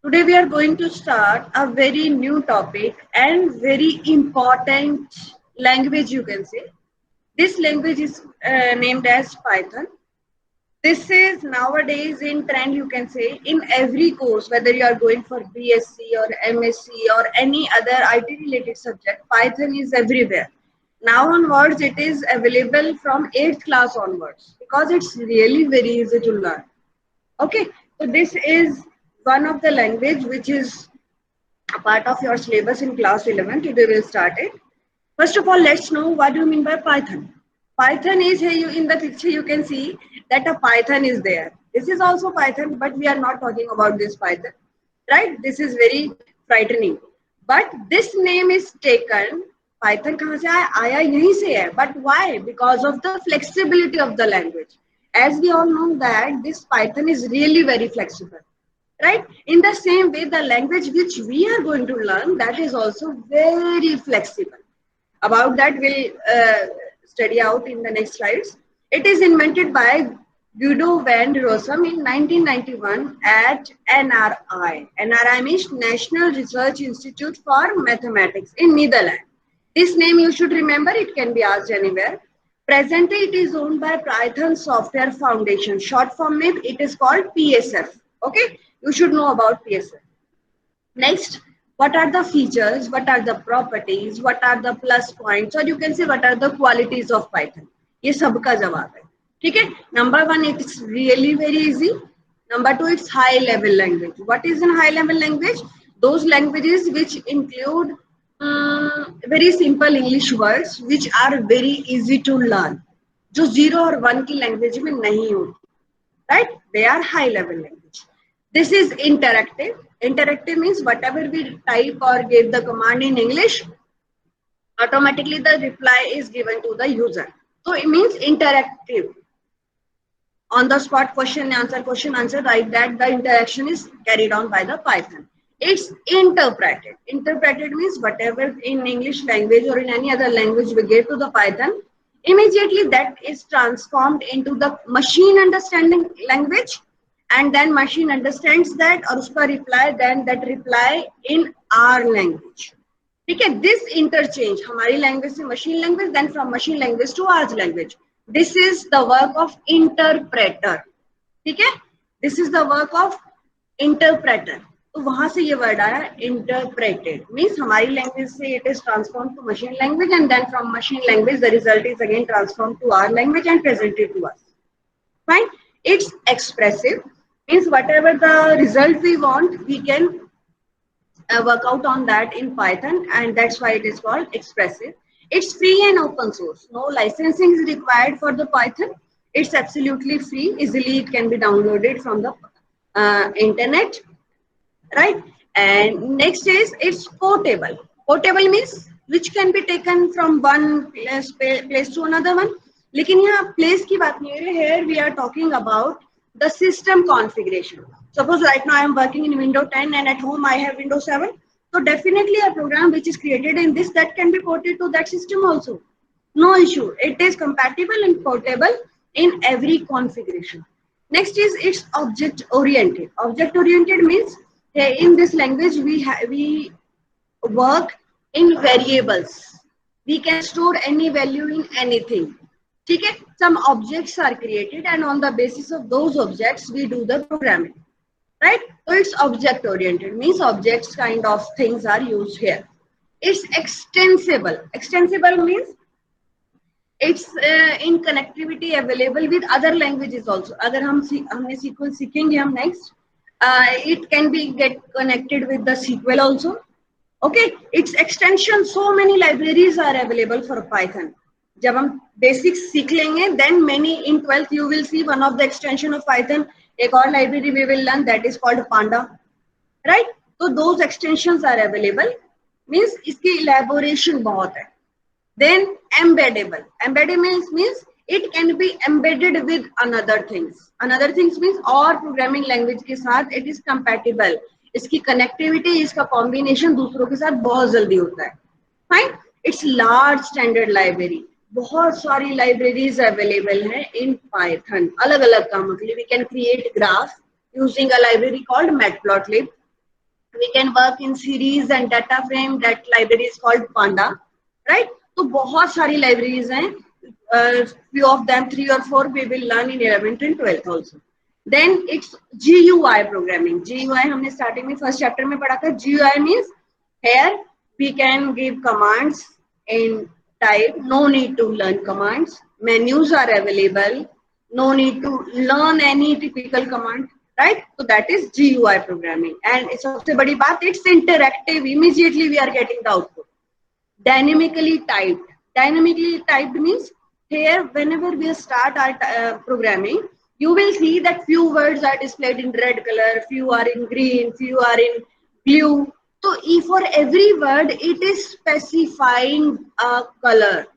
Today we are going to start a very new topic and very important language, you can say. This language is named as Python. This is nowadays in trend, you can say, in every course, whether you are going for BSc or MSc or any other IT related subject, Python is everywhere. Now onwards, it is available from 8th class onwards because it's really very easy to learn. Okay, so this is one of the language which is a part of your syllabus in class 11. Today we'll start it. First of all, let's know what do you mean by Python. Python is here. You in the picture you can see that a Python is there. This is also Python, but we are not talking about this Python, right? This is very frightening. But this name is taken. Python कहाँ से आया? आया यहीं से है. But why? Because of the flexibility of the language. As we all know that this Python is really very flexible, right? In the same way, the language which we are going to learn, that is also very flexible. About that we'll study out in the next slides. It is invented by Guido van Rossum in 1991 at NRI. NRI means National Research Institute for Mathematics in Netherlands. This name you should remember, it can be asked anywhere. Presently it is owned by Python Software Foundation. Short form name, it is called PSF. Okay, you should know about PSF. Next, what are the features, what are the properties, what are the plus points, or you can say what are the qualities of Python. ये सबका जवाब है. ठीक है. Number one, it's really very easy. Number two, it's high level language. What is in high level language? Those languages which include very simple English words which are very easy to learn. जो 0 और 1 की language में नहीं होती. Right? They are high level language. This is interactive. Interactive means whatever we type or give the command in English, automatically the reply is given to the user. So it means interactive. On the spot question answer, like that the interaction is carried on by the Python. It's interpreted. Interpreted means whatever in English language or in any other language we give to the Python, immediately that is transformed into the machine understanding language, and then machine understands that और उसका reply, then that reply in our language. ठीक है. This interchange हमारी language से machine language, then from machine language to our language. This is the work of interpreter. ठीक है. This is the work of interpreter. तो वहां से ये वर्ड आया इंटरप्रेटेड. मीन्स हमारी लैंग्वेज से it is transform to machine language, and then from machine language the result is again transform to our language and presented to us. Fine. It's expressive, means whatever the result we want, we can work out on that in Python, and that's why it is called expressive. It's free and open source. No licensing is required for the Python. It's absolutely free. Easily it can be downloaded from the internet, right? And next is it's portable. Portable means which can be taken from one place to another one. लेकिन यहाँ place की बात नहीं है. Here we are talking about the system configuration. Suppose right now I am working in Windows 10 and at home I have Windows 7. So definitely a program which is created in this, that can be ported to that system also. No issue. It is compatible and portable in every configuration. Next is it's object oriented. Object oriented means in this language we work in variables. We can store any value in anything. ठीक है. Some objects are created and on the basis of those objects we do the programming, right? So it's object oriented, means objects kind of things are used here. It's extensible. Extensible means it's in connectivity available with other languages also. अगर हमने SQL सीखेंगे हम next, it can be get connected with the SQL also. Okay, its extension, so many libraries are available for Python. जब हम basics सीख लेंगे, then many in 12th you will see one of the extension of Python. एक और library we will learn, that is called Panda, right? So those extensions are available, means इसकी elaboration बहुत है. Then embeddable. Embeddable means it can be embedded with another things. Another things means और programming language के साथ it is compatible. इसकी connectivity, इसका combination दूसरों के साथ बहुत जल्दी होता है. Fine. It's large standard library. बहुत सारी libraries available हैं in Python. अलग अलग काम के लिए we can create graph using a library called Matplotlib. We can work in series and data frame. That library is called Panda, right? तो बहुत सारी libraries हैं. Few of them, 3 or 4, we will learn in 11th and 12th also. Then it's GUI programming. GUI हमने starting में first chapter में पढ़ा था. GUI means here we can give commands in type. No need to learn commands. Menus are available. No need to learn any typical command. Right? So that is GUI programming. And सबसे बड़ी बात, it's interactive. Immediately we are getting the output. Dynamically typed. Dynamically typed means here whenever we start our programming, you will see that few words are displayed in red color, few are in green, few are in blue. So for every word, it is specifying a color.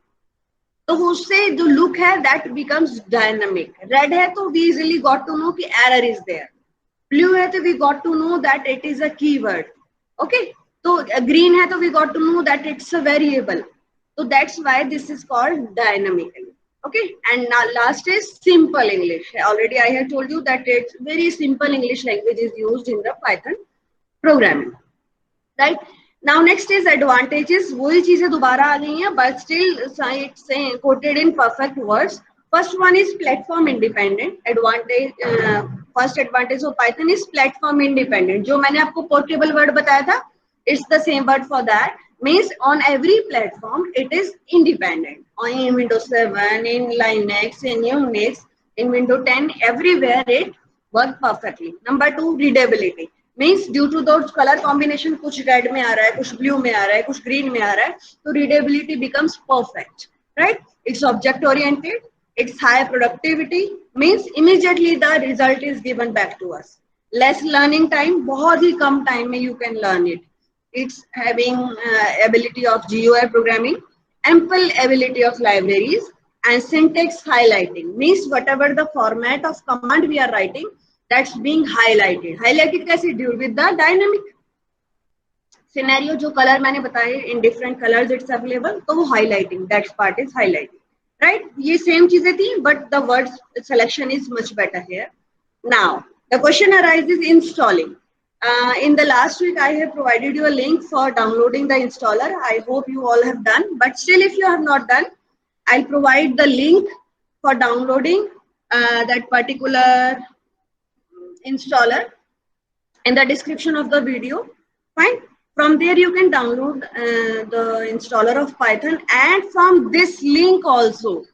तो उससे जो look है that becomes dynamic. Red है तो we easily got to know कि error is there. Blue है तो we got to know that it is a keyword. Okay, तो ग्रीन है तो we got to know that it's a variable. तो that's why this is called dynamically. Okay, and now last is simple English. Already I have told you that it's very simple English language is used in the Python programming, right? Now next is advantages. वही चीजें दोबारा आ गई हैं, but still it's quoted in perfect words. First one is platform independent. Advantage, first advantage of Python is platform independent. जो मैंने आपको portable word बताया था, it's the same word for that. Means on every platform it is independent. In Windows 7, in Linux, in Unix, in Windows 10, everywhere it works perfectly. Number 2, readability. Means due to those color combination, कुछ red में आ रहा है, कुछ blue में आ रहा है, कुछ green में आ रहा है, तो readability becomes perfect, right? It's object oriented, it's high productivity, means immediately the result is given back to us. Less learning time, बहुत ही कम time में you can learn it. It's having ability of GUI programming, ample ability of libraries, and syntax highlighting. Means whatever the format of command we are writing, that's being highlighted. Highlighted कैसे? Due with the dynamic scenario. जो color मैंने बताए in different colors it's available, तो वो highlighting, that part is highlighting, right? ये same चीजें थी, but the word selection is much better here. Now the question arises installing. In the last week, I have provided you a link for downloading the installer. I hope you all have done, but still if you have not done, I'll provide the link for downloading that particular installer in the description of the video. Fine. From there you can download the installer of Python, and from this link also,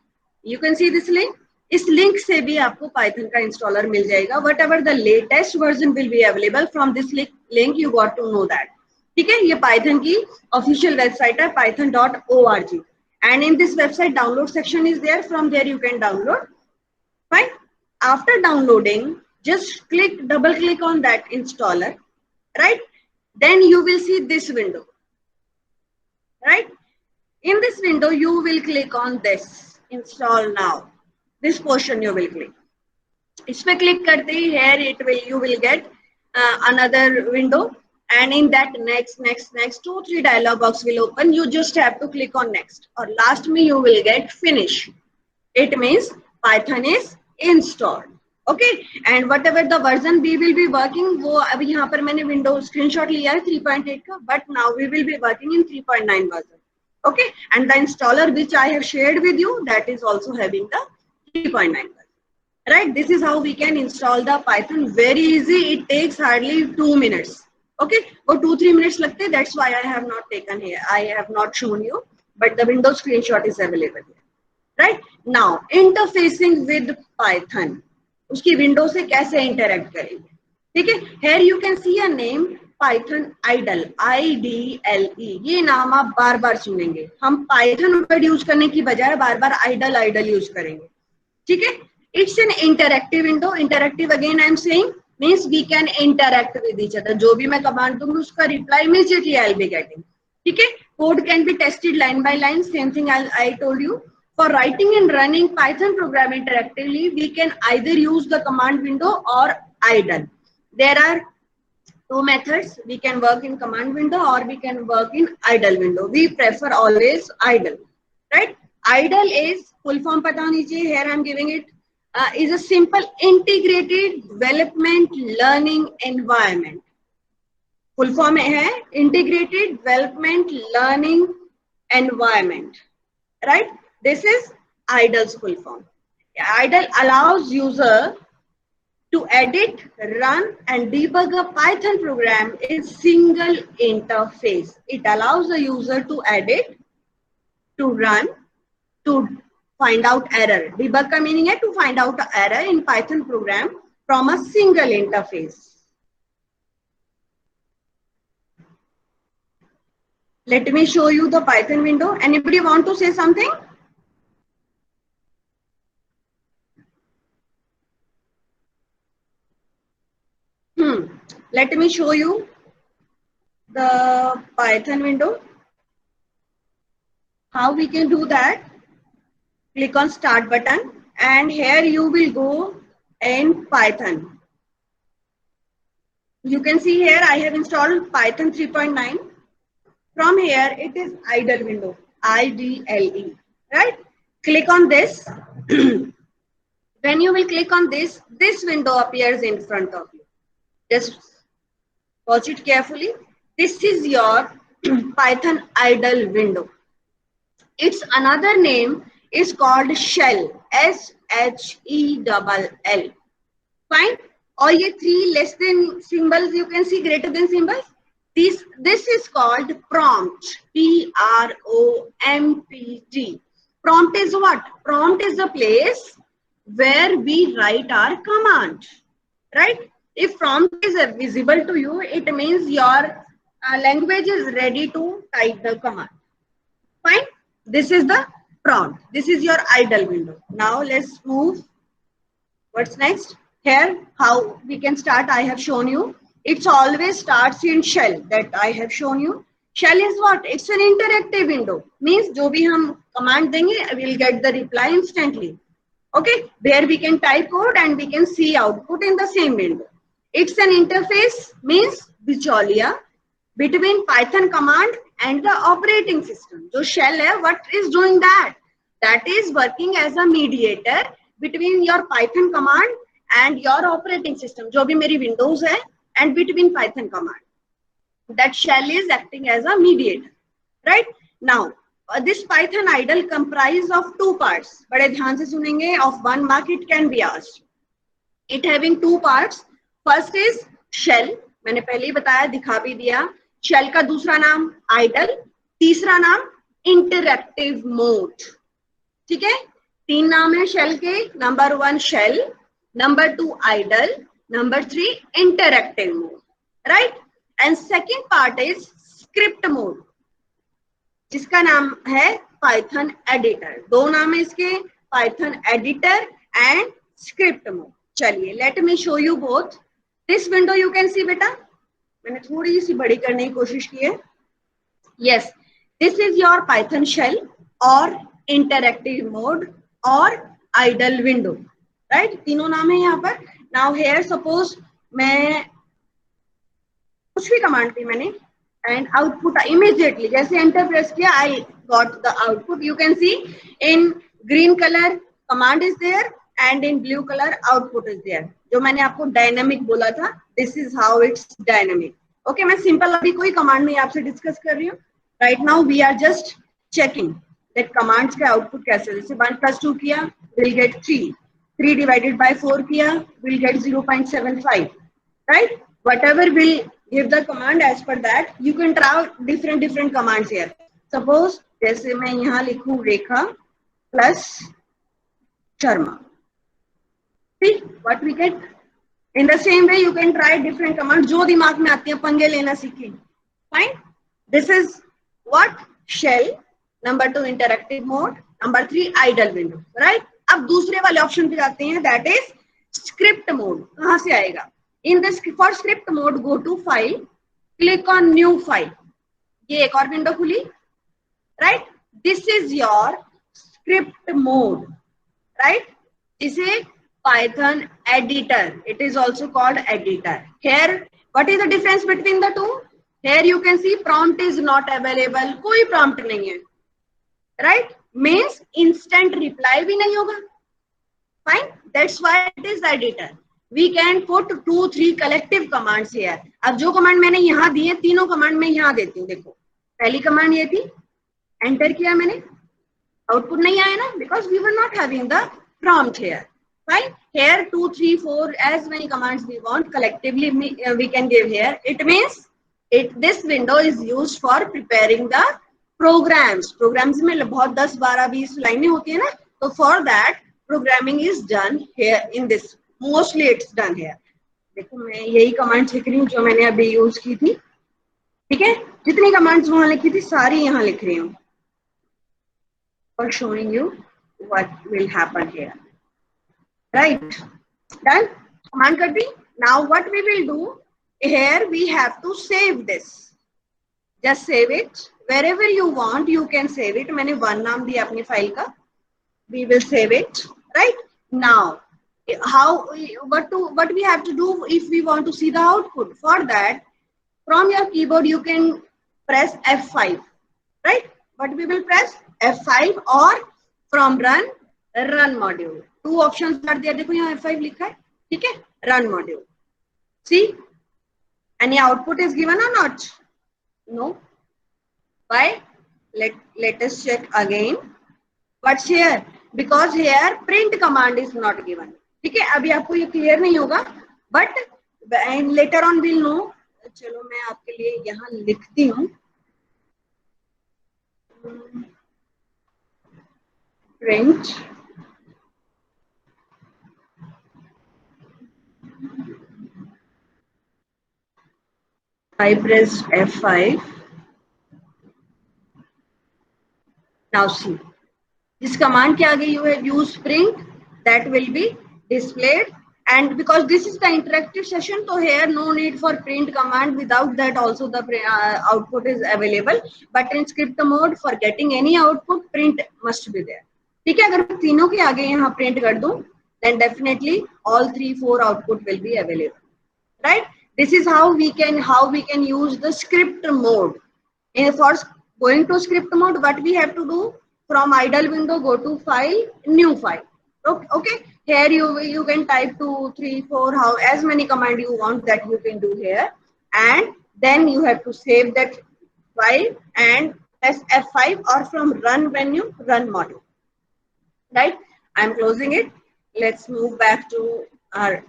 you can see this link. इस link से भी आपको Python का installer मिल जाएगा. Whatever the latest version will be available from this link, you got to know that. ठीक है, ये पाइथन की ऑफिशियल वेबसाइट है python.org, and in this website download section is there. From there you can download. Fine. After downloading, just double click on that installer, right? Then you will see this window, right? In this window you will click on this install now. This portion you will click. इस पे click करते ही here you will get another window, and in that next 2-3 dialog box will open. You just have to click on next, or last में you will get finish. It means Python is installed. Okay, and whatever the version we will be working, वो अभी यहाँ पर मैंने window screenshot लिया है 3.8 का, but now we will be working in 3.9 version. Okay, and the installer which I have shared with you, that is also having the 3.9 version. Right, this is how we can install the Python. Very easy. It takes hardly 2 minutes. Okay, or 2-3 minutes लगते. That's why I have not taken here. I have not shown you, but the Windows screenshot is available here. Right, now interfacing with Python. उसकी window से कैसे interact करेंगे? ठीक है, here you can see a name Python idle, IDLE. ये नाम आप बार बार सुनेंगे. हम Python वर्ड यूज करने की बजाय बार बार idle यूज करेंगे. ठीक है, it's an interactive window. Interactive again I am saying means we can interact with each other. जो भी मैं कमांड दूंगी उसका reply immediately I'll be getting. ठीक है, code can be tested line by line. Same thing I told you. For writing and running Python program interactively, we can either use the command window or idle. There are 2 methods. We can work in command window or we can work in idle window. We prefer always idle. Right? Idle is full form पता होनी चाहिए. Here I am giving it. Is a simple integrated development learning environment. Full form है integrated development learning environment, right? This is IDLE's full form. IDLE allows user to edit, run and debug a Python program in single interface. It allows the user to edit, to run, to find out error. Debug का meaning है to find out the error in Python program from a single interface. Let me show you the Python window. Anybody want to say something? Let me show you the Python window. How we can do that? Click on start button and here you will go in Python. You can see here I have installed Python 3.9. From here it is IDLE window, IDLE, right? Click on this. When you will click on this, this window appears in front of you. Just watch it carefully. This is your Python IDLE window. Its another name is called shell, SHELL. Fine. Or ye three less than symbols you can see, greater than symbols. This is called prompt, PROMPT. Prompt is what? Prompt is the place where we write our command, right? If prompt is visible to you, it means your language is ready to type the command. Fine. This is the prompt. This is your IDLE window. Now let's move. What's next? Here, how we can start, I have shown you. It's always starts in shell that I have shown you. Shell is what? It's an interactive window. Means जो भी हम command देंगे, we'll get the reply instantly. Okay, there we can type code and we can see output in the same window. It's an interface, means bichaulia between Python command and the operating system. जो shell है, what is doing that? That is working as a mediator between your Python command and your operating system. जो भी मेरी Windows है and between Python command. That shell is acting as a mediator, right? Now, this Python IDLE comprise of two parts. बड़े ध्यान से सुनेंगे. Of 1 mark it can be asked. It having two parts. First is shell. मैंने पहले ही बताया, दिखा भी दिया. Shell का दूसरा नाम IDLE, तीसरा नाम interactive mode. ठीक है? 3 नाम है shell के. Number 1 shell, number 2 IDLE, number 3 interactive mode, right? And second part is script mode, जिसका नाम है Python editor. 2 नाम है इसके, Python editor and script mode. चलिए, let me show you both. This window you can see बेटा, मैंने थोड़ी सी बड़ी करने की कोशिश की है. Yes, this is your Python shell or interactive mode or IDLE window, right? तीनों नाम है यहाँ पर. Now here suppose मैं कुछ भी कमांड थी मैंने and output immediately, जैसे enter प्रेस किया, I got the output. You can see in green color command is there and in blue color output is there. जो मैंने आपको dynamic बोला था, this is how it's dynamic. Okay, मैं simple अभी कोई command नहीं आपसे discuss कर रही हूँ. Right now we are just checking that commands का output कैसे. जैसे 1 + 2 किया, will get 3. 3 divided by 4 किया, will get 0.75. Right? Whatever will give the command as per that, you can try different commands here. Suppose जैसे मैं यहाँ लिखूँ रेखा plus Sharma. See what we get? In the same way you can try different commands. जो दिमाग में आती है पंगे लेना सीखें. Fine. This is what? Shell. Number 2 interactive mode. Number 3 IDLE window. Right? अब दूसरे वाले ऑप्शन पे जाते हैं. That is script mode. कहाँ से आएगा? In this for script mode, go to file, click on new file. ये एक और विंडो खुली, right? This is your script mode, right? इसे Python editor. It is also called editor. Here, what is the difference between the two? Here you can see prompt is not available. कोई prompt नहीं है, right? Means instant reply भी नहीं होगा. Fine. That's why it is editor. we can put 2-3 collective commands here. अब जो command मैंने यहाँ दी है, तीनों कमांड मैं यहाँ देती हूँ. देखो पहली कमांड ये थी, एंटर किया मैंने, आउटपुट नहीं आया ना, because we were not having the prompt here. Fine. Here 2, 3, 4 as many commands we want collectively we can give here. It means this window is used for preparing the programs. Programs में बहुत 10, 12, 20 लाइनें होती है ना, तो for that programming is done here in this. Mostly it's done here. देखो मैं यही कमांड लिख रही हूँ जो मैंने अभी यूज की थी. ठीक है, जितनी कमांड्स वहां लिखी थी सारी यहाँ लिख रही हूँ, for showing you what will happen here. Right? Done? Command कर दी. Now what we will do here, we have to save this. Just save it wherever you want. You can save it. मैंने one नाम दिया अपनी file का. We will save it. Right? Now, what we have to do if we want to see the output? For that, from your keyboard you can press F5. Right? What we will press? F5 or from run module. Two options कर दिया. देखो यहाँ F5 लिखा है. ठीक है, run module. See, any output is given or not? No. Why? Let us check again. What's here? Because here print command is not given. ठीक है, अभी आपको ये क्लियर नहीं होगा, but later on we'll know. चलो मैं आपके लिए यहाँ लिखती हूँ. Print I pressed F5. Now see, this command के आगे you have used print, that will be displayed, and because this is the interactive session, so here no need for print command. Without that also the output is available. But in script mode, for getting any output, print must be there. ठीक है, अगर तीनों के आगे यहाँ print कर दूं, then definitely all 3-4 output will be available. Right? This is how we can use the script mode. For going to script mode, what we have to do, from idle window go to file, new file. Okay, here you can type 2, 3, 4, how as many command you want, that you can do here, and then you have to save that file and press F5 or from run menu, run module. Right? I'm closing it. Let's move back to our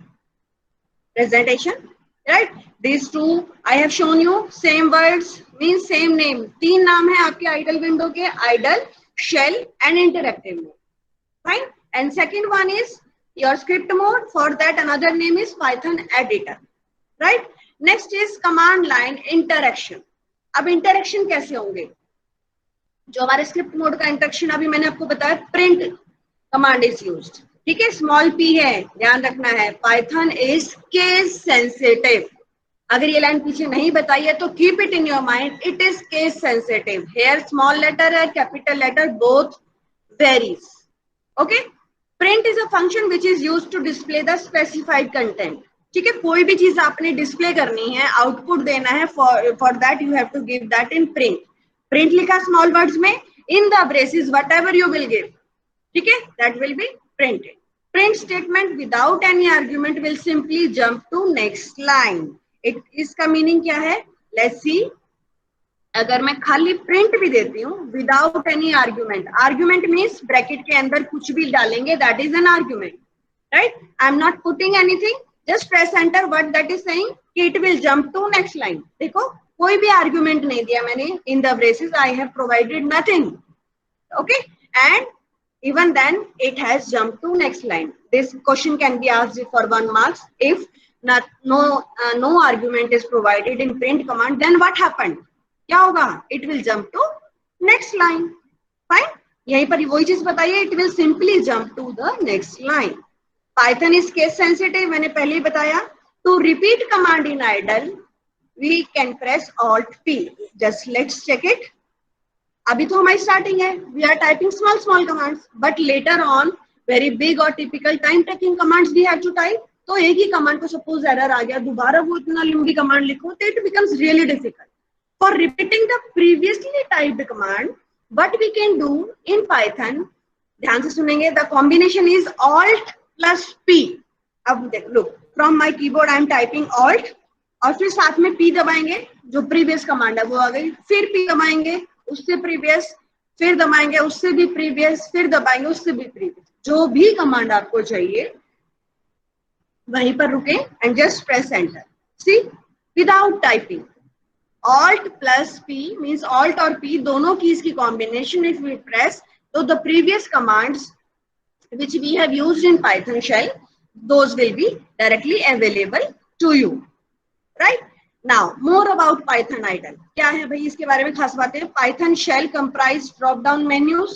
presentation. Right? These two I have shown you. Same words means same name. तीन नाम है आपके idle window के, idle, shell and interactive mode. Fine. And second one is your script mode. For that another name is Python editor. Right? Next is command line interaction. अब interaction कैसे होंगे? जो हमारे script mode का interaction अभी मैंने आपको बताया, print command is used. ठीक है, स्मॉल p है, ध्यान रखना है. Python is case sensitive. अगर ये लाइन पीछे नहीं बताई है तो keep it in your mind, it is case sensitive. Here small letter है, capital letter, both varies. Okay. Print is a function which is used to display the specified content. ठीक है, कोई भी चीज आपने डिस्प्ले करनी है, आउटपुट देना है, for that you have to give that in print. Print लिखा स्मॉल वर्ड्स में, in the braces whatever you will give, ठीक है, that will be printed. Print statement without any argument will simply jump to next line. इसका meaning क्या है? Let's see. अगर मैं खाली print भी देती हूँ without any argument, argument means bracket के अंदर कुछ भी डालेंगे, that is an argument, right? I'm not putting anything, just press enter. What that is saying? It will jump to next line. देखो कोई भी argument नहीं दिया मैंने. In the braces I have provided nothing. Okay, and even then it has jumped to next line. This question can be asked for 1 marks. If no argument is provided in print command, then what happened? क्या होगा? It will jump to next line. Fine. यहीं पर वही चीज बताइए, it will simply jump to the next line. Python is case sensitive, मैंने पहले ही बताया. To repeat command in idle, we can press Alt P. Just let's check it. अभी तो हमारी स्टार्टिंग है, we are typing small commands, but later on very big और typical time taking commands we have to type. तो एक ही command को suppose error आ गया, दोबारा वो इतना लंबी कमांड लिखो, तो it becomes really difficult. For repeating the previously typed command, what we can do in Python, ध्यान से सुनेंगे, the combination is Alt plus P. अब देख लो, from my keyboard I am typing alt और फिर साथ में P दबाएंगे, जो प्रीवियस कमांड है वो आ गई, फिर P दबाएंगे, उससे प्रीवियस, फिर दबाएंगे उससे भी प्रीवियस, फिर दबाएंगे उससे भी प्रीवियस, जो भी कमांड आपको चाहिए वहीं पर रुके and just press enter. See, without typing. Alt plus P means Alt और P दोनों कीज की combination if we press, so the previous commands which we have used in Python shell, those will be directly available to you. Right? Now more about Python idle. क्या है भाई इसके बारे में खास बातें? Python shell comprise drop down menus.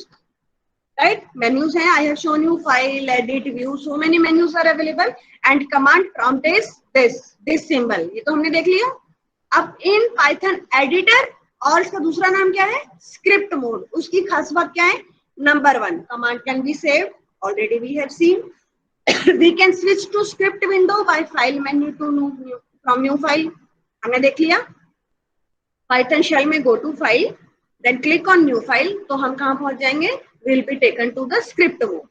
Right? Menus हैं. I have shown you file, edit, view. So many menus are available. And command prompt is this symbol. ये तो हमने देख लिया. अब इन पाइथन एडिटर और इसका दूसरा नाम क्या है? Script mode. उसकी खास बात क्या है? Number 1, command can be saved. Already we have seen. We can switch to script window by file menu to from new file. हमने देख लिया. पाइथन शेल में go to file, then click on new file, तो हम कहां पहुंच जाएंगे? Will be taken to the script mode.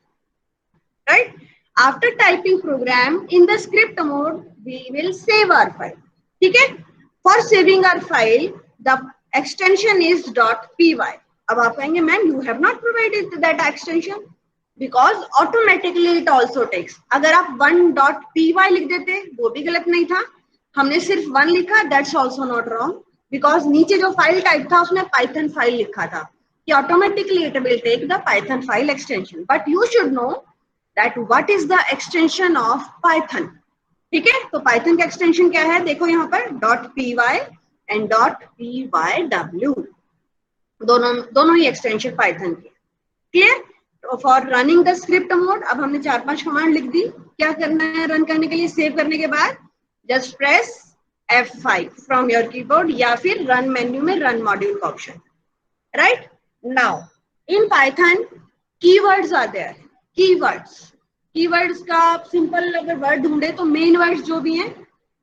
Right? After typing program in the script mode we will save our file. ठीक है? For saving our file, the extension is .py. अब आप कहेंगे ma'am you have not provided that extension because automatically it also takes. अगर आप 1.py लिख देते वो भी गलत नहीं था, हमने सिर्फ 1 लिखा, that's also not wrong because नीचे जो फाइल टाइप था उसमें Python फाइल लिखा था कि automatically it will take the Python file extension. But you should know that what is the extension of Python. ठीक है? तो पाइथन का एक्सटेंशन क्या है? देखो यहाँ पर .py एंड .pyw दोनों ही एक्सटेंशन पाइथन के. क्लियर? तो for running the script mode अब हमने 4-5 कमांड लिख दी. क्या करना है रन करने के लिए? सेव करने के बाद just press F5 from your keyboard या फिर रन मेन्यू में रन मॉड्यूल का option. Right? Now in Python keywords are there. Keywords का सिंपल अगर वर्ड ढूंढे तो मेन वर्ड्स जो भी हैं,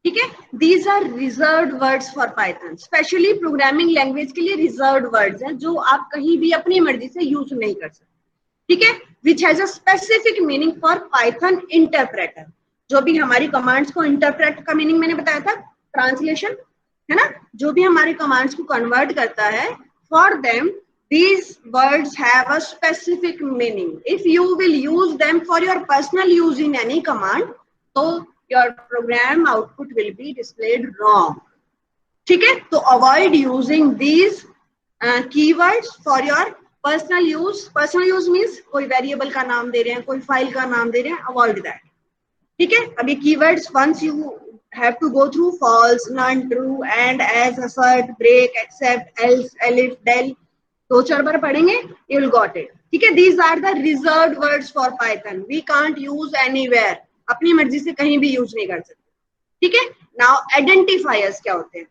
ठीक है, these are reserved words for Python. Specially programming language के लिए रिजर्व्ड वर्ड्स हैं जो आप कहीं भी अपनी मर्जी से यूज नहीं कर सकते. ठीक है? Which has a specific meaning for Python interpreter. जो भी हमारी कमांड्स को इंटरप्रेट का मीनिंग मैंने बताया था, ट्रांसलेशन है ना, जो भी हमारे कमांड्स को कन्वर्ट करता है, for them these words have a specific meaning. If you will use them for your personal use in any command, so your program output will be displayed wrong. ठीक है? तो avoid using these keywords for your personal use. Personal use means कोई variable का नाम दे रहे हैं, कोई file का नाम दे रहे हैं, avoid that. ठीक है? अब ये keywords once you have to go through false, none, true, and, as, assert, break, except, else, elif, del. 2-4 बार पढ़ेंगे, you will got it. ठीक है? These are the reserved words for Python. We can't use anywhere. अपनी मर्जी से कहीं भी use नहीं कर सकते. ठीक है? Now identifiers क्या होते हैं?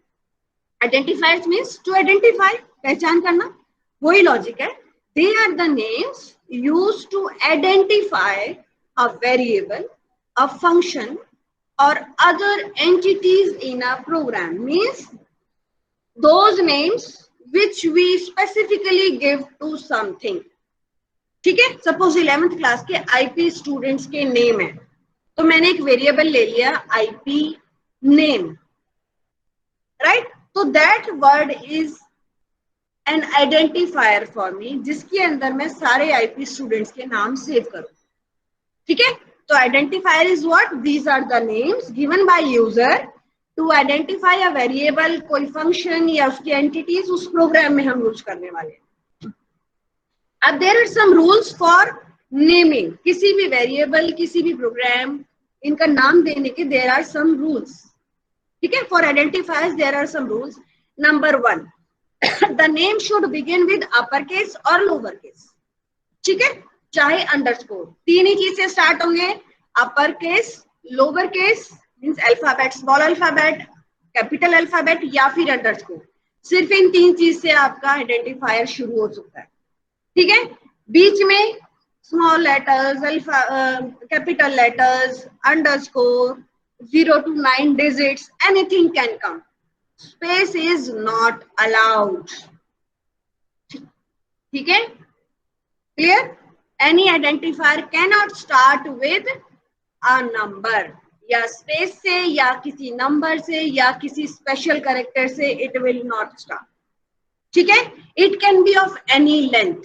Identifiers means to identify, पहचान करना. वही लॉजिक है. They are the names used to identify a variable, a function, or other entities in a program. Means those names which we specifically give to something. ठीक है? Suppose 11th class के IP students के name है, तो मैंने एक variable ले लिया आईपी नेम. राइट? तो that word is an identifier for me, जिसके अंदर मैं सारे आईपी स्टूडेंट्स के नाम सेव करूं. ठीक है? तो identifier is what? These are the names given by user to identify a variable, कोई फंक्शन या उसकी एंटिटीज उस प्रोग्राम में हम यूज करने वाले हैं. अब there are some rules for naming. किसी भी वेरिएबल, किसी भी प्रोग्राम, इनका नाम देने के देयर आर सम रूल्स. ठीक है? For identifiers there are some rules. Number 1, the name should begin with upper case और लोअर केस. ठीक है? चाहे अंडरस्कोर, 3 ही चीज से स्टार्ट होंगे. Upper case, lower case means alphabet, small alphabet, capital alphabet या फिर अंडरस्कोर. सिर्फ इन 3 चीज से आपका आइडेंटिफायर शुरू हो सकता है. ठीक है? बीच में small letters, capital letters, underscore, 0 to 9 digits, anything can come. Space is not allowed. ठीक है? Clear? Any identifier cannot start with a number. या स्पेस से या किसी नंबर से या किसी स्पेशल कैरेक्टर से, इट विल नॉट स्टार्ट। ठीक है, it can be of any length,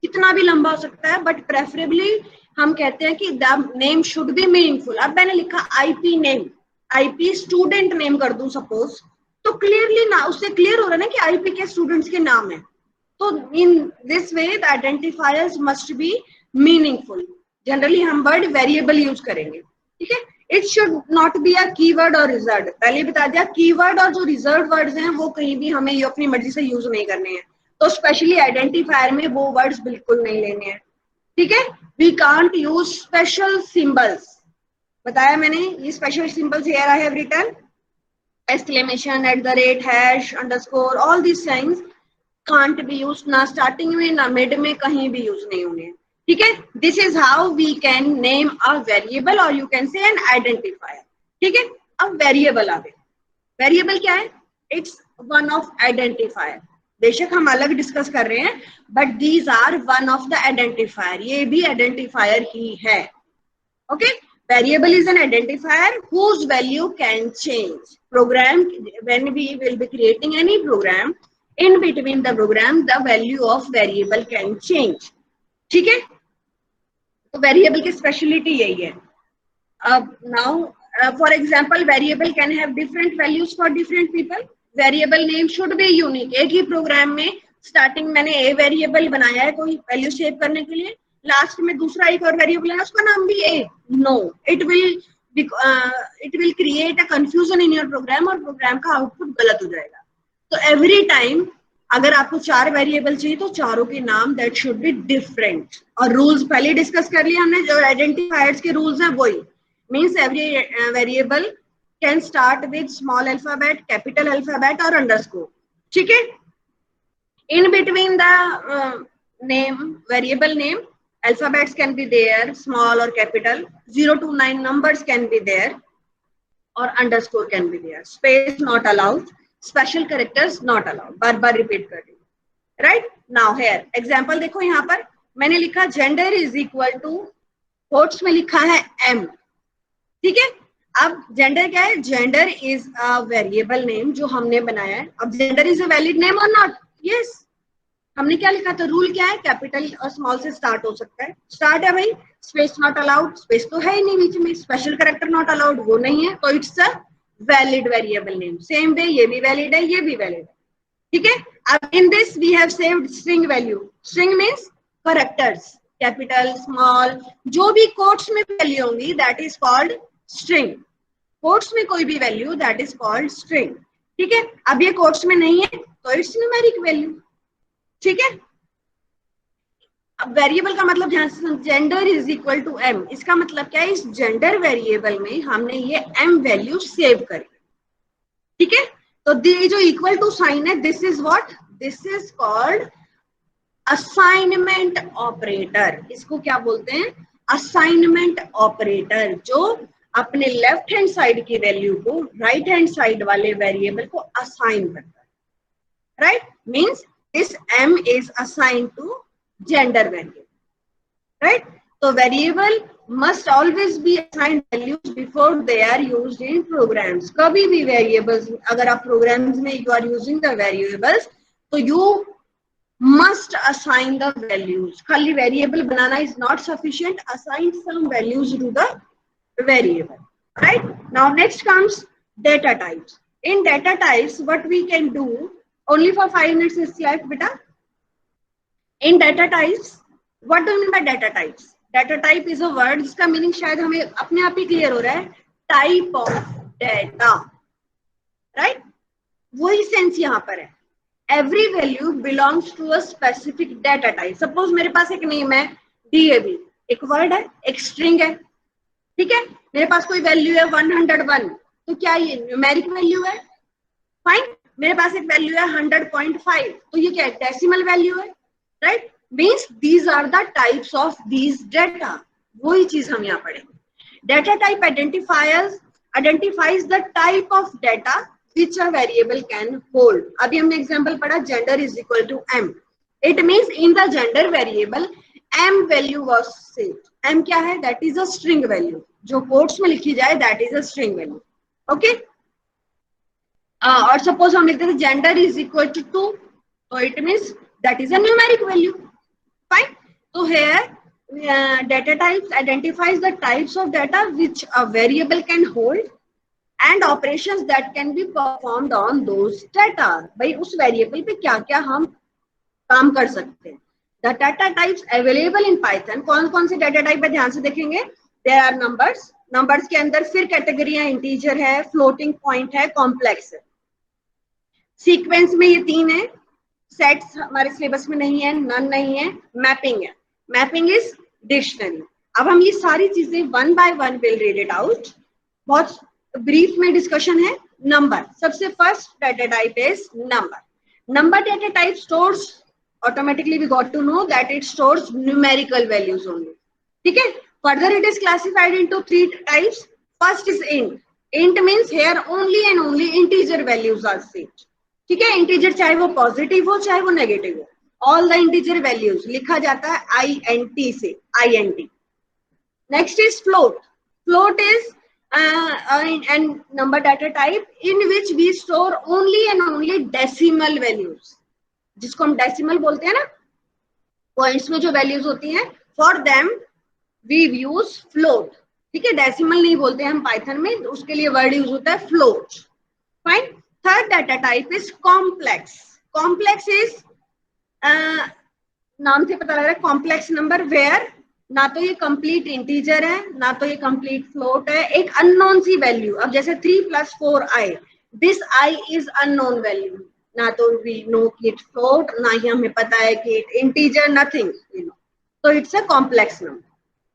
कितना भी लंबा हो सकता है, बट प्रेफरेबली हम कहते हैं कि the name should be meaningful. अब मैंने लिखा IP name, IP student name कर दूं सपोज, तो क्लियरली ना उससे क्लियर हो रहा है ना कि आईपी के स्टूडेंट्स के नाम है। तो in this way the identifiers must be meaningful. Generally हम वर्ड वेरिएबल यूज करेंगे। ठीक है, it should not be a keyword और रिजर्व। पहले बता दिया, कीवर्ड और जो रिजर्व वर्ड्स हैं वो कहीं भी हमें अपनी मर्जी से यूज नहीं करने हैं। तो स्पेशली आइडेंटिफायर में वो वर्ड्स बिल्कुल नहीं लेने हैं। ठीक है, we can't use special symbols. बताया मैंने, ये special symbols here I have written, exclamation, at the rate, hash, underscore, all this signs can't be use, ना स्टार्टिंग में ना मिड में, कहीं भी यूज नहीं होंगे। ठीक है, this is how we can name a variable और you can say an identifier. ठीक है, अब वेरिएबल आ गए। वेरिएबल क्या है? It's one of identifier. बेशक हम अलग डिस्कस कर रहे हैं, but these are one of the identifier, ये भी आइडेंटिफायर ही है। Okay, variable is an identifier whose value can change. Program, when we will be creating any program, in between the program the value of variable can change. ठीक है, तो variable की speciality यही है। अब now for example, variable can have different values for different people. Variable name should be unique. एक ही programme में starting मैंने ए वेरिएबल बनाया है कोई वैल्यू सेव करने के लिए, लास्ट में दूसरा एक और वेरिएबल है उसका नाम भी A, no, it will create a confusion in your program और प्रोग्राम का आउटपुट गलत हो जाएगा। तो एवरी टाइम अगर आपको 4 वेरिएबल चाहिए तो चारों के नाम दैट शुड बी डिफरेंट। और रूल्स पहले डिस्कस कर लिया हमने, जो आइडेंटिफायर्स के रूल्स हैं वही। Means every variable can start with small alphabet, capital alphabet और अंडरस्कोर। ठीक है, in between the name, variable name, alphabets can be there, small or capital, 0 to 9 numbers can be there, or underscore can be there, space not allowed, special characters not allowed। Bar bar repeat कर रही हूँ। Right, now here example देखो, यहाँ पर मैंने लिखा gender is equal to, quotes में लिखा है एम। ठीक है, अब जेंडर क्या है? Gender is a variable name जो हमने बनाया है। अब gender is a valid name और नॉट? यस, हमने क्या लिखा था? रूल क्या है? कैपिटल और स्मॉल से स्टार्ट हो सकता है। स्टार्ट है भाई, स्पेस नॉट अलाउड, स्पेस तो है ही नहीं बीच में, स्पेशल कैरेक्टर नॉट अलाउड वो नहीं है, तो it's a valid variable name. Same way ये भी वैलिड है, ये भी वैलिड है। ठीक है, अब in this we have saved string value. String means characters, capital, small, जो भी कोट्स में वैल्यू होंगी that is called string. Quotes में कोई भी value that is called string. ठीक है, अब ये कोट्स में नहीं है तो इट्स न्यूमेरिक वैल्यू। ठीक है, अब वेरिएबल का मतलब ध्यान से, gender is equal to M, इसका मतलब क्या है? इस जेंडर वेरिएबल में हमने ये एम वैल्यू सेव करी। ठीक है, तो ये जो इक्वल टू साइन है, this is what? This is called assignment operator. इसको क्या बोलते हैं? असाइनमेंट ऑपरेटर, जो अपने लेफ्ट हैंड साइड की वैल्यू को राइट हैंड साइड वाले वेरिएबल को असाइन करता है। Right, means this m is assigned to gender variable, right? So variable must always be assigned values before they are used in programs. कभी भी variables अगर आप programs में you are using the variables, तो you must assign the values. खाली variable banana is not sufficient. Assign some values to the variable, right? Now next comes data types. In data types, what we can do, only for 5 minutes is left, beta. In data types, what do you mean by data types? Data type is a word जिसका meaning शायद हमें अपने आप ही clear हो रहा है, type of data. Right, वही सेंस यहाँ पर है। Every value belongs to a specific data type. Suppose मेरे पास एक नेम है DAB, एक वर्ड है, एक स्ट्रिंग है। ठीक है, मेरे पास कोई वैल्यू है 101, तो क्या ये न्यूमेरिक वैल्यू है? फाइन। मेरे पास एक वैल्यू है 100.5, तो ये क्या है? डेसिमल वैल्यू है। Right, means these are the types of these data. वही चीज हम यहाँ पढ़ेंगे। Data type identifies the type of data which a variable can hold. अभी हमने एग्जांपल पढ़ा, gender is equal to m. It means in the gender variable m value was saved. m क्या है, that is a string value, जो quotes में लिखी जाए that is a string value. Okay, और सपोज हम लिखते थे जेंडर इज इक्वल टू 2, तो it means that is a numeric value. Fine, तो here data types identifies the types of data which a variable can hold and operations that can be performed on those data। भाई उस variable पे क्या क्या हम काम कर सकते हैं। The data types available in Python, कौन कौन से डाटा टाइप है ध्यान से देखेंगे। देयर आर नंबर्स, नंबर्स के अंदर फिर कैटेगरियां इंटीजर है, फ्लोटिंग पॉइंट है, कॉम्प्लेक्स है। सीक्वेंस में ये 3 है, सेट्स हमारे सिलेबस में नहीं है, नन नहीं है, मैपिंग है, मैपिंग इज डिक्शनरी। अब हम ये सारी चीजें one by one will read it out, बहुत ब्रीफ में डिस्कशन है। नंबर, सबसे first data type is number. Number data type stores, automatically we got to know that it stores numerical values only. ठीक है, further it is classified into 3 types. First is int. Int means here only and only integer values are saved. ठीक है, integer चाहे वो positive हो चाहे वो negative हो, all the integer values लिखा जाता है int से, int. Next is float. Float is and number data type in which we store only and only decimal values, जिसको हम डेसिमल बोलते हैं ना, पॉइंट्स में जो वैल्यूज होती हैं, for them we use float. ठीक है, डेसिमल नहीं बोलते हैं हम पाइथन में, उसके लिए वर्ड यूज होता है float. Fine, third data type is complex. Complex is नाम से पता लग रहा है कॉम्प्लेक्स नंबर, वेयर ना तो ये कंप्लीट इंटीजर है ना तो ये कंप्लीट फ्लोट है, एक अननोन सी वैल्यू। अब जैसे 3 + 4 i, this i is unknown value, ना तो वी नो कि इट फ्लोट, ना ही हमें पता है कि it integer, nothing we know, तो it's a complex number,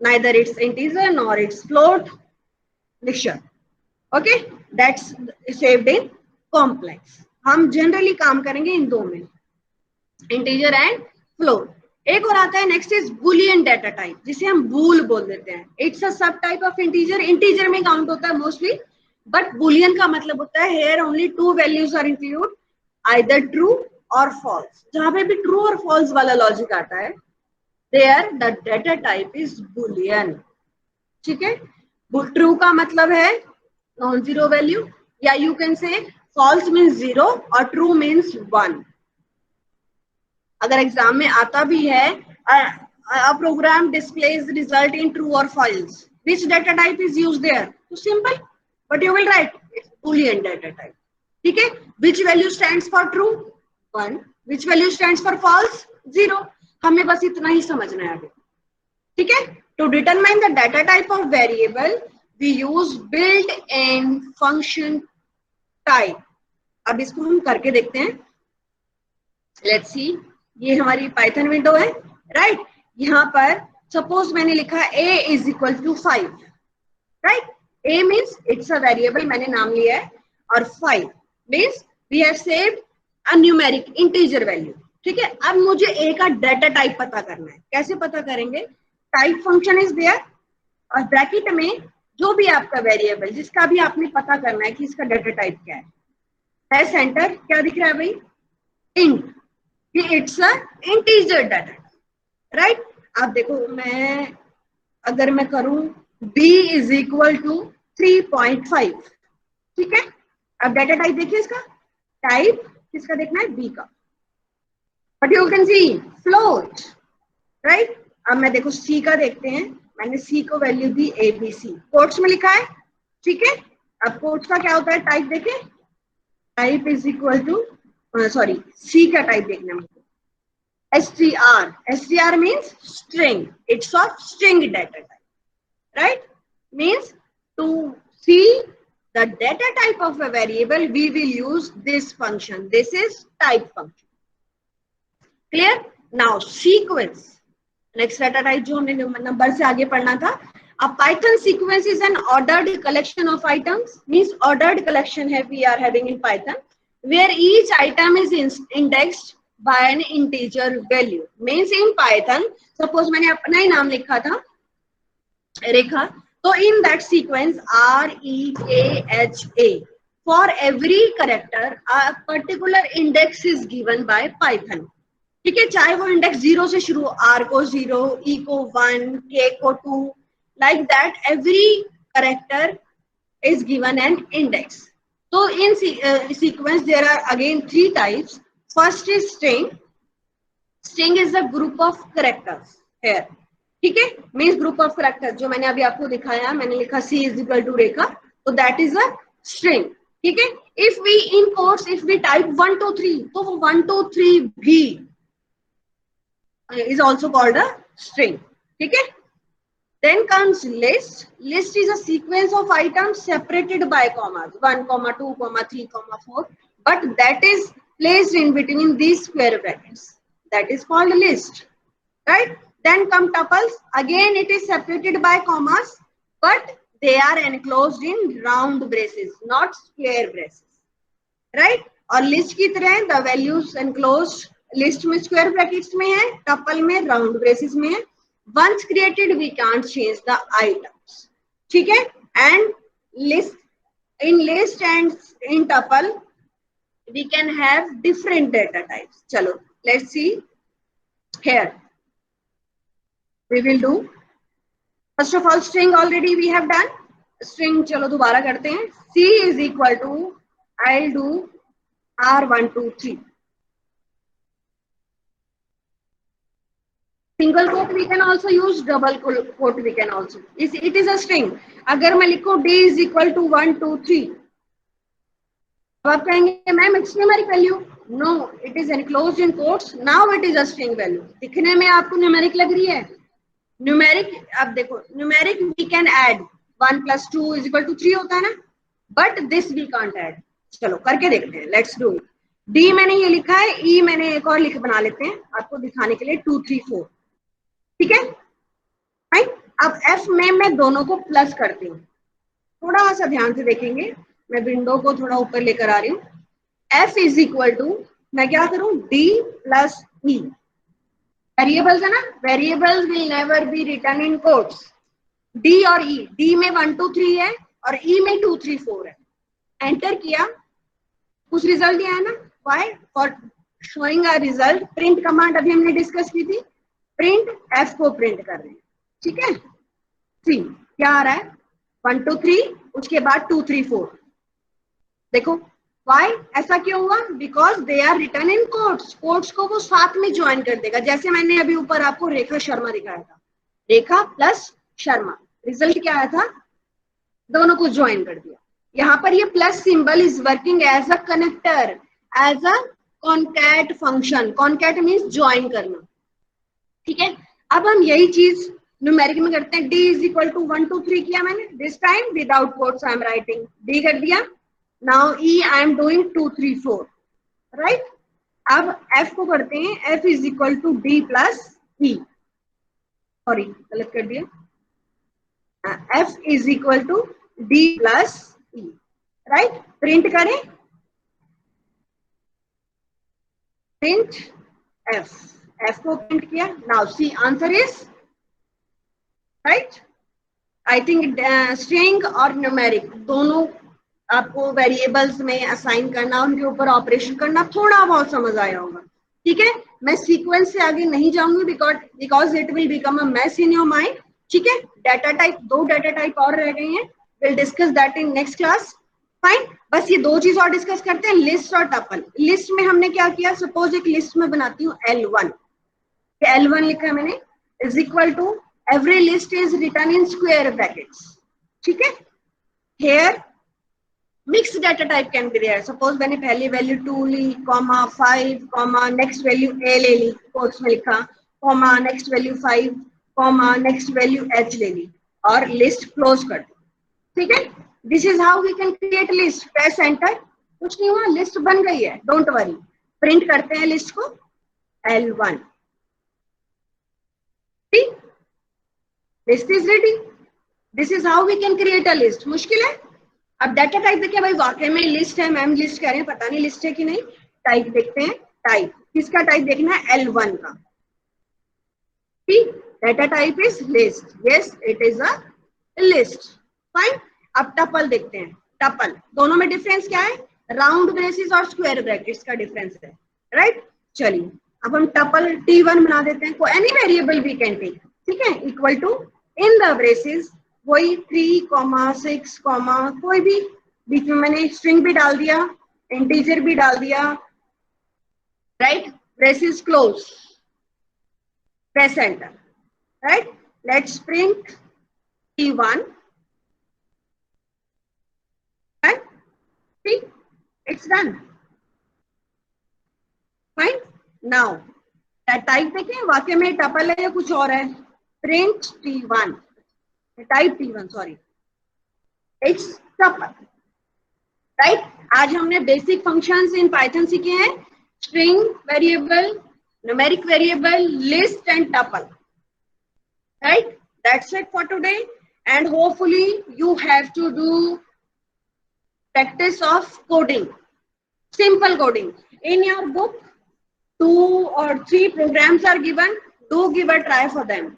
neither it's integer nor it's float, mixture. Okay, that's saved in complex. हम जनरली काम करेंगे इन दो में, इंटीजर एंड फ्लोट। एक और आता है, next is boolean data type, जिसे हम बूल बोल देते हैं। It's a sub type of integer, integer में काउंट होता है मोस्टली, बट बुलियन का मतलब होता है here only 2 values are include, either true और फॉल्स। जहां पे भी ट्रू और फॉल्स वाला लॉजिक आता है, there the data type is boolean. ठीक है, ट्रू का मतलब है नॉन जीरो वैल्यू, या you can say false means 0 और ट्रू मीन्स 1। अगर एग्जाम में आता भी है a program displays result in true or false, which data type is used there? So simple, but you will write it's boolean data type. ठीक है, which value stands for true? 1. Which value stands for false? 0. हमें बस इतना ही समझना है अभी। ठीक है, to determine the data type of variable we use built-in function type। अब इसको हम करके देखते हैं, let's see। ये हमारी पाइथन विंडो है, राइट। यहाँ पर सपोज मैंने लिखा a is equal to 5, right. a means it's a variable, मैंने नाम लिया है, और 5 means we have saved a numeric integer value. ठीक है, अब मुझे a का डाटा टाइप पता करना है। कैसे पता करेंगे? टाइप फंक्शन इज देयर, और ब्रैकेट में जो भी आपका वेरिएबल जिसका भी आपने पता करना है कि इसका डाटा टाइप क्या है सेंटर, क्या दिख रहा है भाई? Int, it's a integer data, right. आप देखो, अगर मैं करूं b इज इक्वल टू 3.5, ठीक है। अब डाटा टाइप देखिए, इसका टाइप किसका देखना है? b का, but you can see float, right. अब मैं देखो c का देखते हैं, मैंने c को वैल्यू दी abc, कोट्स में लिखा है, ठीक है। अब कोट्स का क्या होता है टाइप, देखें, type is equal to, sorry c का टाइप देखना है str, str means string, it's of string data type, right? Means to see the data type of a variable we will use this function, this is type function, clear? Now sequence, next data type जो हमने number से आगे पढ़ना था। A Python sequence is an ordered collection of items, means ordered collection है we are having in Python, where each item is indexed by an integer value। means in Python, suppose मैंने अपना ही नाम लिखा था रेखा, तो in that sequence REKHA, for every character a particular index is given by Python। ठीक है, चाहे वो इंडेक्स 0 से शुरू, आर को 0, ई को 1, के को 2, like that every character is given an index. So in sequence there are again three types. First is string. String is a group of characters here. ठीक है, मीन्स ग्रुप ऑफ करेक्टर जो मैंने अभी आपको दिखाया, मैंने लिखा C is equal to Rekha, तो दैट इज अ स्ट्रिंग. ठीक है, if we in quotes if we type 1 2 3, तो वो 1 2 3 भी is also called a string. ठीक है, then comes list. List is a sequence of items separated by commas 1 comma 2 comma 3 comma 4, but that is placed in between these square brackets, that is called list, right? Then come tuples. Again it is separated by commas, but they are enclosed in round braces, not square braces, right? और list की तरह the values enclosed, list में square brackets में है, tuple में round braces में है. Once created we can't change the items. ठीक है, and list and in tuple we can have different data types. चलो let's see here. We will do first of all string. Already we have done string. चलो दोबारा करते हैं. C is equal to, I'll do R1 2 3. Single quote we can also use, double quote we can also. It is a string. अगर मैं लिखूं D is equal to 1 2 3, तो आप कहेंगे ma'am it's numeric value. No, it is enclosed in quotes. Now it is a string value. दिखने में आपको numeric लग रही है. न्यूमेरिक, अब देखो न्यूमेरिक वी कैन ऐड 1 + 2 = 3 होता है ना, but this we can't add. चलो करके देखते हैं, लेट्स डू इट. डी मैंने ये लिखा है, ई मैंने एक और लिख बना लेते हैं आपको दिखाने के लिए, 2 3 4. ठीक है, राइट. अब एफ में मैं दोनों को प्लस करती हूँ. थोड़ा सा ध्यान से देखेंगे, मैं विंडो को थोड़ा ऊपर लेकर आ रही हूँ. एफ इज इक्वल टू, मैं क्या करूं, डी प्लस ई. वेरिएबल्स है ना, variables will never be written in quotes. D और ई, डी में 1 2 3 है और ई में 2 3 4 है. एंटर किया, कुछ रिजल्ट दिया है ना. Why? For showing a result. Print command अभी हमने डिस्कस की थी. प्रिंट एफ को प्रिंट कर रहे हैं. ठीक है, सी क्या आ रहा है, 1 2 3, उसके बाद 2 3 4. देखो वाई, ऐसा क्यों हुआ, because they are written in quotes. Quotes को वो साथ में ज्वाइन कर देगा. जैसे मैंने अभी ऊपर आपको रेखा शर्मा दिखाया था, रेखा प्लस शर्मा, रिजल्ट क्या आया था, दोनों को ज्वाइन कर दिया. यहाँ पर ये plus symbol is working as a connector, as a concat function. Concat means join करना. ठीक है, अब हम यही चीज न्यूमेरिक में करते हैं. डी इज इक्वल टू 1 2 3 किया मैंने, this time without quotes I am writing. D कर दिया. Now E I am doing 2 3 4, right. अब एफ को करते हैं, F is equal to D plus E. Sorry गलत कर दिया. F is equal to D plus E, right. Print करें, प्रिंट एफ. एफ को प्रिंट किया. Now see answer is right. I think string और न्यूमेरिक दोनों आपको वेरिएबल्स में असाइन करना, उनके ऊपर ऑपरेशन करना थोड़ा बहुत समझ आया होगा. ठीक है, मैं सीक्वेंस से आगे नहीं जाऊंगी because it will become a mess in your mind. ठीक है, डाटा टाइप, 2 डाटा टाइप और रह गई हैं, will discuss that in next class. Fine, बस ये 2 चीज और डिस्कस करते हैं, लिस्ट और टपल. लिस्ट में हमने क्या किया, सपोज एक लिस्ट में बनाती हूँ L1. L1 लिखा है मैंने, is equal to, every list is written in square brackets. ठीक है, here mixed data type can be there. suppose मैंने पहली वैल्यू 2 ली, comma 5, comma next value A ले ली, कोट्स में लिखा, comma next value 5, comma next value H ले ली, और लिस्ट क्लोज कर दी. ठीक है, this is how we can create list. Press enter, कुछ नहीं हुआ, लिस्ट बन गई है, डोंट वरी. प्रिंट करते हैं लिस्ट को, L1. ठीक, list is ready. This is how we can create a list. मुश्किल है? अब डाटा टाइप देखिए भाई, वाकई में लिस्ट है, मैम लिस्ट कह रहे हैं, पता नहीं लिस्ट है कि नहीं. टाइप देखते हैं, टाइप किसका टाइप देखना है, L1 का. ठीक, data type is list. Yes, it is a list. Fine. अब टपल देखते हैं. टपल, दोनों में डिफरेंस क्या है, राउंड ब्रेसेस और स्क्वायर ब्रैकेट्स का डिफरेंस है, राइट. चलिए अब हम टपल T1 बना देते हैं, कोई any variable we can take, ठीक है, equal to in the braces वही 3, 6, कोई भी, बीच में मैंने स्ट्रिंग भी डाल दिया, इंटीजर भी डाल दिया, right, braces close, press enter, right, let's print T1 and see, it's done. Fine. Now type देखें, वाक्य में टपल है या कुछ और है, print T1, type T1, sorry, it's tuple, right. आज हमने बेसिक फंक्शंस इन पाइथन सीखे हैं, string variable, numeric variable, list and tuple, right? That's it for today, and hopefully you have to do practice of coding, simple coding. In your book 2 or 3 programs are given, do give a try for them.